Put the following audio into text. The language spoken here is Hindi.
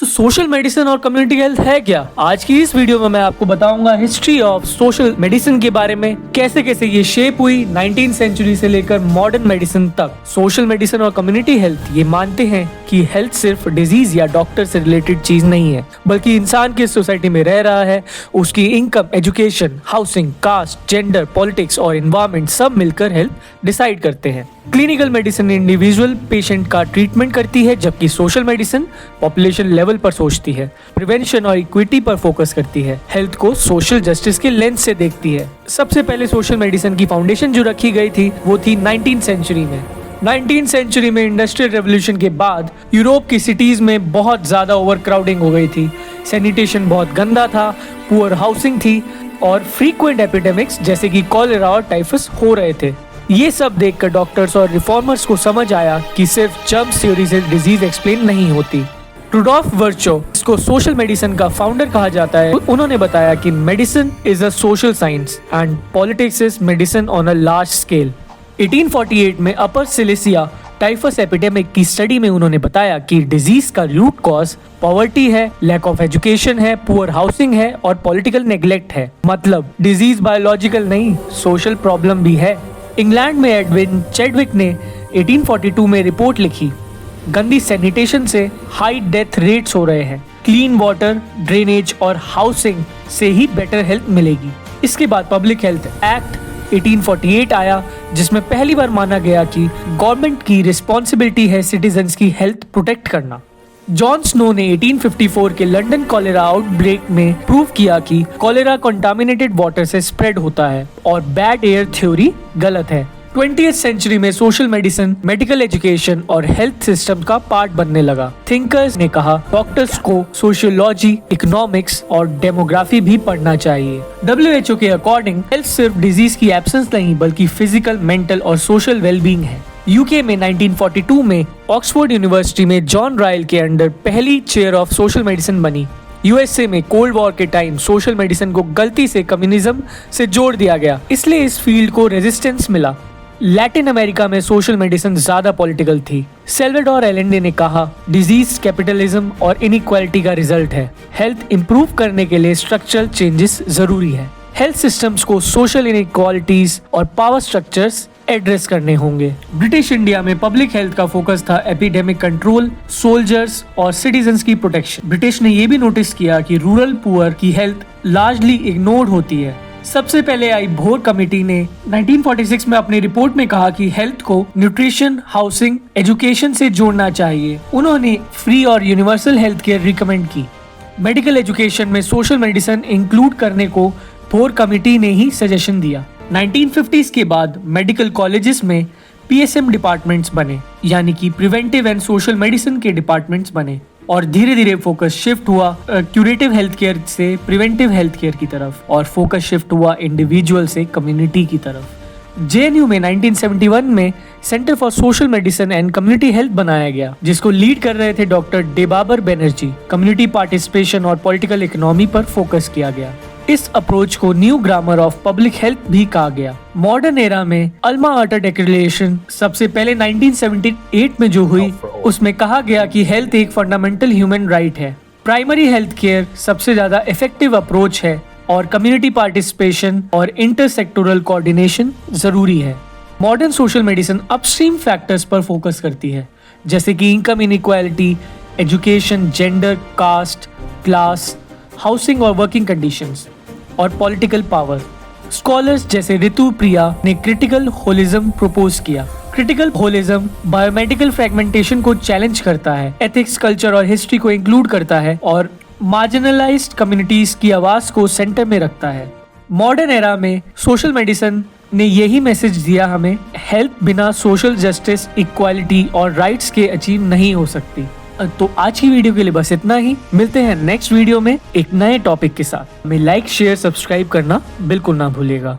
सोशल मेडिसिन और कम्युनिटी हेल्थ है क्या? आज की इस वीडियो में मैं आपको बताऊंगा हिस्ट्री ऑफ सोशल मेडिसिन के बारे में, कैसे कैसे ये शेप हुई 19th सेंचुरी से लेकर मॉडर्न मेडिसिन तक। सोशल मेडिसिन और कम्युनिटी हेल्थ ये मानते हैं कि हेल्थ सिर्फ डिजीज या डॉक्टर से रिलेटेड चीज नहीं है, बल्कि इंसान किस सोसाइटी में रह रहा है, उसकी income, education, housing, caste, gender, politics और एनवायरनमेंट सब मिलकर हेल्थ डिसाइड करते हैं। क्लिनिकल मेडिसिन इंडिविजुअल पेशेंट का ट्रीटमेंट करती है, जबकि सोशल मेडिसिन पॉपुलेशन लेवल पर सोचती है, प्रिवेंशन और इक्विटी पर फोकस करती है, हेल्थ को सोशल जस्टिस के लेंस से देखती है। सबसे पहले सोशल मेडिसिन की फाउंडेशन जो रखी गई थी वो थी 19th सेंचुरी में। 19th सेंचुरी में इंडस्ट्रियल रेवोल्यूशन के बाद यूरोप की सिटीज में बहुत ज्यादा ओवरक्राउडिंग हो गई थी, सैनिटेशन बहुत गंदा था, पुअर हाउसिंग थी और फ्रीक्वेंट एपिडेमिक्स जैसे कि कॉलेरा और टाइफस हो रहे थे। ये सब देखकर डॉक्टर्स और रिफॉर्मर्स को समझ आया कि सिर्फ जर्म्स थ्योरी से डिजीज एक्सप्लेन नहीं होती। रुडोल्फ वर्चो, इसको सोशल मेडिसिन का फाउंडर कहा जाता है, उन्होंने बताया कि medicine is a social science and politics is medicine on a large scale. 1848 में अपर सिलेसिया टाइफस एपिडेमिक की स्टडी में उन्होंने बताया कि डिजीज का रूट कॉज पॉवर्टी है, लैक ऑफ एजुकेशन है, पुअर हाउसिंग है और पॉलिटिकल नेग्लेक्ट है। मतलब डिजीज बायोलॉजिकल नहीं, सोशल प्रॉब्लम भी है। इंग्लैंड में एडविन चैडविक ने 1842 में रिपोर्ट लिखी, गंदी सैनिटेशन से हाई डेथ रेट्स हो रहे हैं, क्लीन वाटर, ड्रेनेज और हाउसिंग से ही बेटर हेल्थ मिलेगी। इसके बाद पब्लिक हेल्थ एक्ट 1848 आया, जिसमें पहली बार माना गया कि गवर्नमेंट की रिस्पॉन्सिबिलिटी है सिटीजन्स की हेल्थ प्रोटेक्ट करना। जॉन स्नो ने 1854 के लंदन कॉलेरा आउटब्रेक में प्रूव किया कि कॉलेरा कंटामिनेटेड वाटर से स्प्रेड होता है और बैड एयर थ्योरी गलत है। 20th सेंचुरी में सोशल मेडिसिन मेडिकल एजुकेशन और हेल्थ सिस्टम का पार्ट बनने लगा। थिंकर्स ने कहा डॉक्टर्स को सोशियोलॉजी, इकोनॉमिक्स और डेमोग्राफी भी पढ़ना चाहिए। WHO के अकॉर्डिंग हेल्थ सिर्फ डिजीज की एब्सेंस नहीं, बल्कि फिजिकल, मेंटल और सोशल वेलबींग है। यूके में 1942 में ऑक्सफोर्ड यूनिवर्सिटी में जॉन रायल के अंडर पहली चेयर ऑफ सोशल मेडिसिन बनी। यूएसए में कोल्ड वॉर के टाइम सोशल मेडिसिन को गलती से कम्युनिज्म से जोड़ दिया गया, इसलिए इस फील्ड को रेजिस्टेंस मिला। लैटिन अमेरिका में सोशल मेडिसिन ज्यादा पॉलिटिकल थी। सेल्वाडोर एलेंडे ने कहा डिजीज कैपिटलिज्म और इनइक्वालिटी का रिजल्ट है, हेल्थ इंप्रूव करने के लिए स्ट्रक्चरल चेंजेस जरूरी है। हेल्थ सिस्टम्स को सोशल इनइक्वालिटीज और पावर स्ट्रक्चर्स एड्रेस करने होंगे। ब्रिटिश इंडिया में पब्लिक हेल्थ का फोकस था एपिडेमिक कंट्रोल, सोल्जर्स और सिटीजन्स की प्रोटेक्शन। ब्रिटिश ने यह भी नोटिस किया कि रूरल पुअर की हेल्थ लार्जली इग्नोर्ड होती है। सबसे पहले आई भोर कमेटी ने 1946 में अपनी रिपोर्ट में कहा कि हेल्थ को न्यूट्रिशन, हाउसिंग, एजुकेशन से जोड़ना चाहिए। उन्होंने फ्री और यूनिवर्सल हेल्थ केयर रिकमेंड की। मेडिकल एजुकेशन में सोशल मेडिसिन इंक्लूड करने को भोर कमेटी ने ही सजेशन दिया। 1950s के बाद मेडिकल कॉलेजेस में PSM डिपार्टमेंट्स बने, यानी कि प्रिवेंटिव एंड सोशल मेडिसिन के डिपार्टमेंट्स बने और धीरे धीरे फोकस शिफ्ट हुआ क्यूरेटिव हेल्थ केयर से प्रिवेंटिव हेल्थ केयर की तरफ और फोकस शिफ्ट हुआ इंडिविजुअल से कम्युनिटी की तरफ। JNU में 1971 में centre for social medicine and community health बनाया गया, जिसको लीड कर रहे थे डॉक्टर डेबाबर बनर्जी। कम्युनिटी पार्टिसिपेशन और पॉलिटिकल इकोनॉमी पर फोकस किया गया। इस अप्रोच को new grammar of public health भी कहा गया। मॉडर्न एरा में अल्मा आटा डिक्लेरेशन सबसे पहले 1978 में जो हुई, उसमें कहा गया कि हेल्थ एक फंडामेंटल ह्यूमन राइट है। प्राइमरी हेल्थ केयर सबसे ज्यादा इफेक्टिव अप्रोच है और कम्युनिटी पार्टिसिपेशन और इंटरसेक्टोरल कोऑर्डिनेशन जरूरी है। Modern social medicine upstream factors पर फोकस करती है, जैसे कि income inequality, education, gender, caste, class, housing और वर्किंग कंडीशंस और पॉलिटिकल पावर। स्कॉलर्स जैसे ऋतु प्रिया ने क्रिटिकल होलिज्म प्रपोज किया। क्रिटिकल होलिज्म बायोमेडिकल फ्रेगमेंटेशन को चैलेंज करता है, एथिक्स, कल्चर और हिस्ट्री को इंक्लूड करता है और मार्जिनलाइज्ड कम्युनिटीज की आवाज को सेंटर में रखता है। मॉडर्न एरा में सोशल मेडिसिन ने यही मैसेज दिया हमें, हेल्थ बिना सोशल जस्टिस, इक्वालिटी और राइट्स के अचीव नहीं हो सकती। तो आज की वीडियो के लिए बस इतना ही। मिलते हैं नेक्स्ट वीडियो में एक नए टॉपिक के साथ। हमें लाइक, शेयर, सब्सक्राइब करना बिल्कुल ना भूलिएगा।